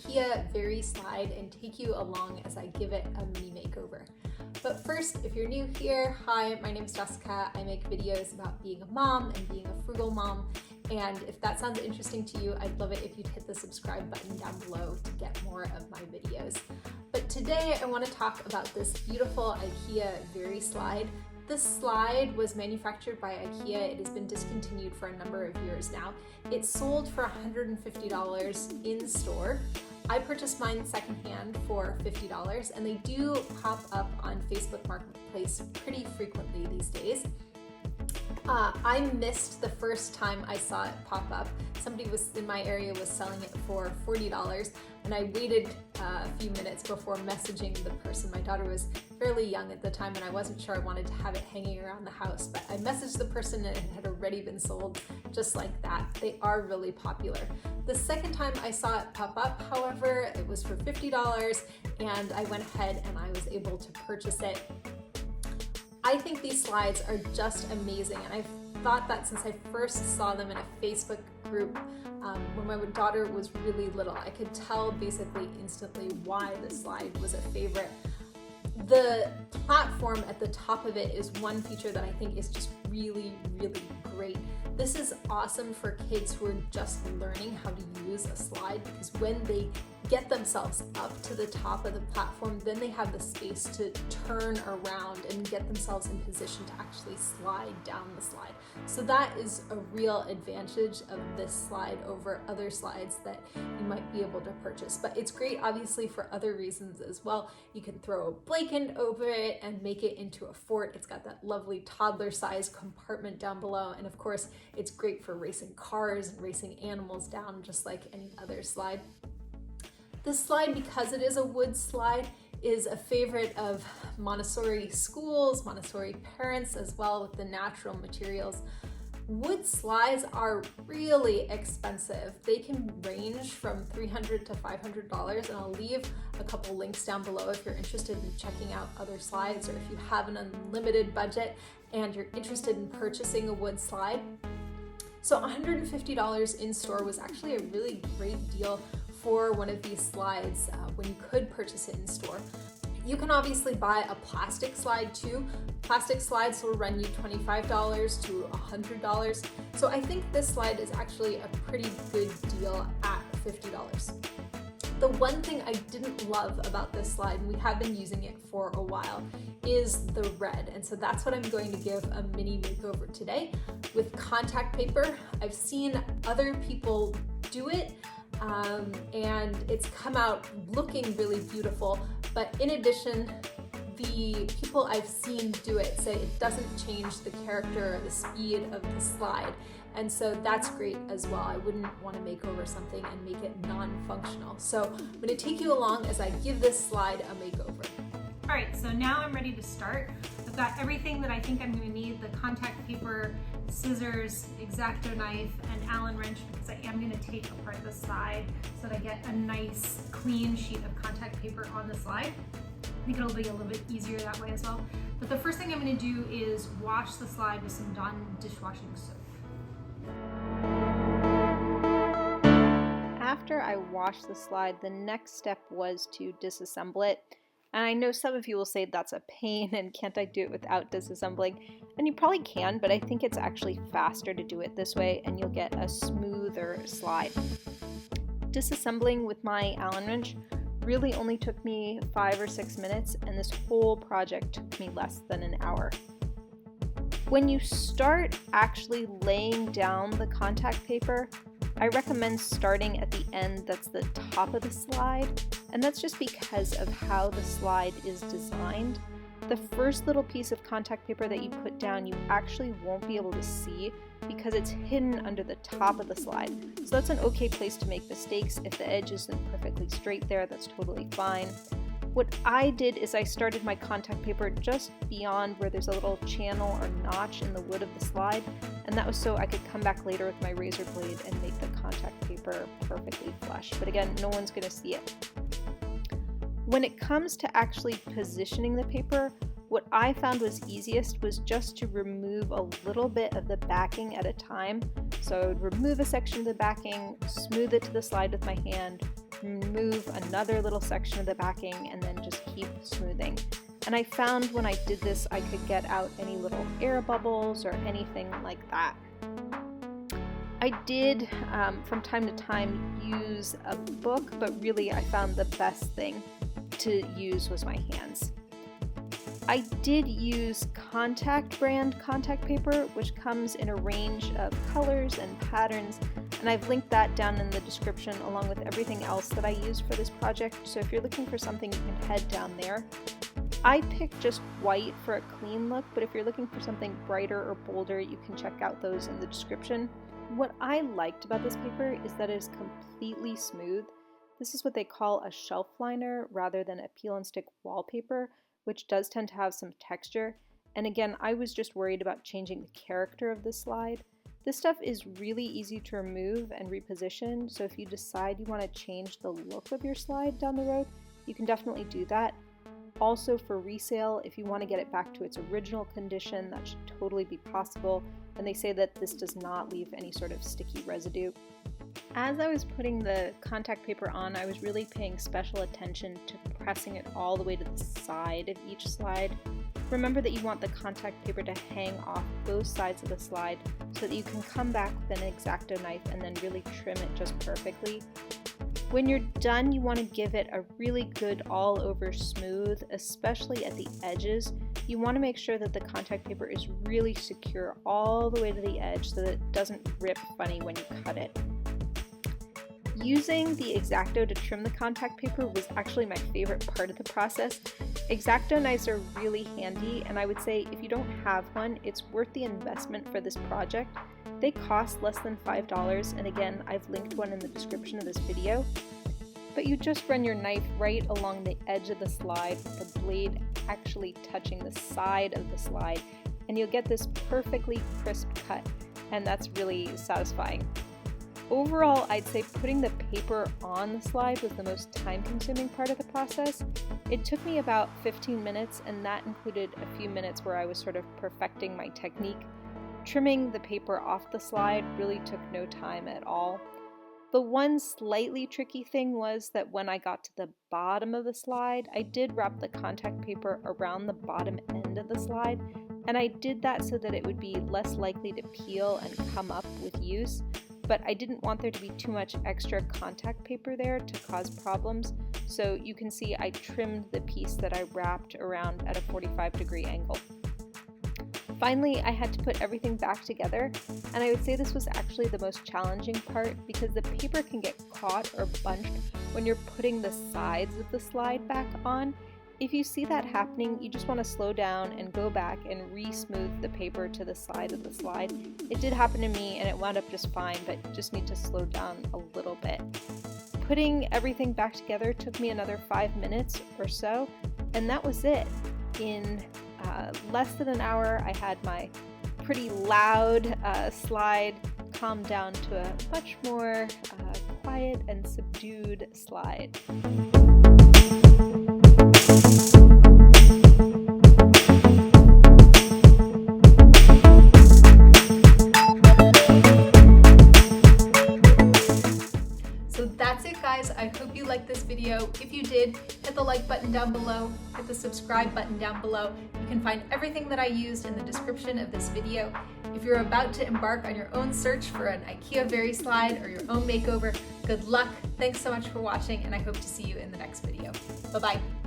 IKEA Virre slide and take you along as I give it a mini makeover. But first, if you're new here, hi, my name is Jessica. I make videos about being a mom and being a frugal mom. And if that sounds interesting to you, I'd love it if you'd hit the subscribe button down below to get more of my videos. But today I want to talk about this beautiful IKEA Virre slide. This slide was manufactured by IKEA. It has been discontinued for a number of years now. It sold for $150 in store. I purchased mine secondhand for $50, and they do pop up on Facebook Marketplace pretty frequently these days. I missed the first time I saw it pop up. Somebody in my area was selling it for $40, and I waited a few minutes before messaging the person. My daughter was fairly young at the time, and I wasn't sure I wanted to have it hanging around the house, but I messaged the person and it had already been sold just like that. They are really popular. The second time I saw it pop up, however, it was for $50, and I went ahead and I was able to purchase it. I think these slides are just amazing, and I've thought that since I first saw them in a Facebook group when my daughter was really little. I could tell basically instantly why this slide was a favorite. The platform at the top of it is one feature that I think is just really, really great. This is awesome for kids who are just learning how to use a slide, because when they get themselves up to the top of the platform, then they have the space to turn around and get themselves in position to actually slide down the slide. So that is a real advantage of this slide over other slides that you might be able to purchase. But it's great obviously for other reasons as well. You can throw a blanket over it and make it into a fort. It's got that lovely toddler size compartment down below, and of course it's great for racing cars and racing animals down, just like any other slide. This slide, because it is a wood slide, is a favorite of Montessori schools, Montessori parents as well, with the natural materials. Wood slides are really expensive. They can range from $300 to $500, and I'll leave a couple links down below if you're interested in checking out other slides, or if you have an unlimited budget and you're interested in purchasing a wood slide. So $150 in store was actually a really great deal for one of these slides when you could purchase it in store. You can obviously buy a plastic slide too. Plastic slides will run you $25 to $100. So I think this slide is actually a pretty good deal at $50. The one thing I didn't love about this slide, and we have been using it for a while, is the red. And so that's what I'm going to give a mini makeover today with Con-Tact paper. I've seen other people do it, and it's come out looking really beautiful. But in addition, the people I've seen do it say it doesn't change the character or the speed of the slide. And so that's great as well. I wouldn't want to make over something and make it non-functional. So I'm going to take you along as I give this slide a makeover. All right, so now I'm ready to start. I've got everything that I think I'm going to need: the Con-Tact paper, scissors, X-Acto knife, and Allen wrench, because I am going to take apart the slide so that I get a nice clean sheet of Con-Tact paper on the slide. I think it'll be a little bit easier that way as well. But the first thing I'm going to do is wash the slide with some Dawn dishwashing soap. After I washed the slide, the next step was to disassemble it. And I know some of you will say that's a pain and can't I do it without disassembling? And you probably can, but I think it's actually faster to do it this way and you'll get a smoother slide. Disassembling with my Allen wrench really only took me 5 or 6 minutes, and this whole project took me less than an hour. When you start actually laying down the Con-Tact paper, I recommend starting at the end that's the top of the slide, and that's just because of how the slide is designed. The first little piece of Con-Tact paper that you put down, you actually won't be able to see because it's hidden under the top of the slide. So that's an okay place to make mistakes. If the edge isn't perfectly straight there, that's totally fine. What I did is I started my Con-Tact paper just beyond where there's a little channel or notch in the wood of the slide, and that was so I could come back later with my razor blade and make the Con-Tact paper perfectly flush. But again, no one's going to see it. When it comes to actually positioning the paper, what I found was easiest was just to remove a little bit of the backing at a time. So I would remove a section of the backing, smooth it to the slide with my hand, remove another little section of the backing and then just keep smoothing. And I found when I did this, I could get out any little air bubbles or anything like that. I did, from time to time, use a book, but really I found the best thing to use was my hands. I did use Con-Tact brand Con-Tact paper, which comes in a range of colors and patterns, and I've linked that down in the description along with everything else that I used for this project, so if you're looking for something, you can head down there. I picked just white for a clean look, but if you're looking for something brighter or bolder, you can check out those in the description. What I liked about this paper is that it is completely smooth. This is what they call a shelf liner rather than a peel and stick wallpaper, which does tend to have some texture. And again, I was just worried about changing the character of the slide. This stuff is really easy to remove and reposition, so if you decide you want to change the look of your slide down the road, you can definitely do that. Also for resale, if you want to get it back to its original condition, that should totally be possible, and they say that this does not leave any sort of sticky residue. As I was putting the Con-Tact paper on, I was really paying special attention to pressing it all the way to the side of each slide. Remember that you want the Con-Tact paper to hang off both sides of the slide so that you can come back with an X-Acto knife and then really trim it just perfectly. When you're done, you want to give it a really good all-over smooth, especially at the edges. You want to make sure that the Con-Tact paper is really secure all the way to the edge so that it doesn't rip funny when you cut it. Using the X-Acto to trim the Con-Tact paper was actually my favorite part of the process. X-Acto knives are really handy, and I would say if you don't have one, it's worth the investment for this project. They cost less than $5, and again, I've linked one in the description of this video. But you just run your knife right along the edge of the slide with the blade actually touching the side of the slide, and you'll get this perfectly crisp cut, and that's really satisfying. Overall, I'd say putting the paper on the slide was the most time-consuming part of the process. It took me about 15 minutes, and that included a few minutes where I was sort of perfecting my technique. Trimming the paper off the slide really took no time at all. The one slightly tricky thing was that when I got to the bottom of the slide, I did wrap the Con-Tact paper around the bottom end of the slide, and I did that so that it would be less likely to peel and come up with use. But I didn't want there to be too much extra Con-Tact paper there to cause problems, so you can see I trimmed the piece that I wrapped around at a 45-degree angle. Finally, I had to put everything back together, and I would say this was actually the most challenging part because the paper can get caught or bunched when you're putting the sides of the slide back on. If you see that happening, you just want to slow down and go back and re-smooth the paper to the side of the slide. It did happen to me and it wound up just fine, but you just need to slow down a little bit. Putting everything back together took me another 5 minutes or so, and that was it. In less than an hour, I had my pretty loud slide calmed down to a much more quiet and subdued slide. That's it, guys. I hope you liked this video. If you did, hit the like button down below, hit the subscribe button down below. You can find everything that I used in the description of this video. If you're about to embark on your own search for an IKEA Virre slide or your own makeover, good luck. Thanks so much for watching, and I hope to see you in the next video. Bye-bye.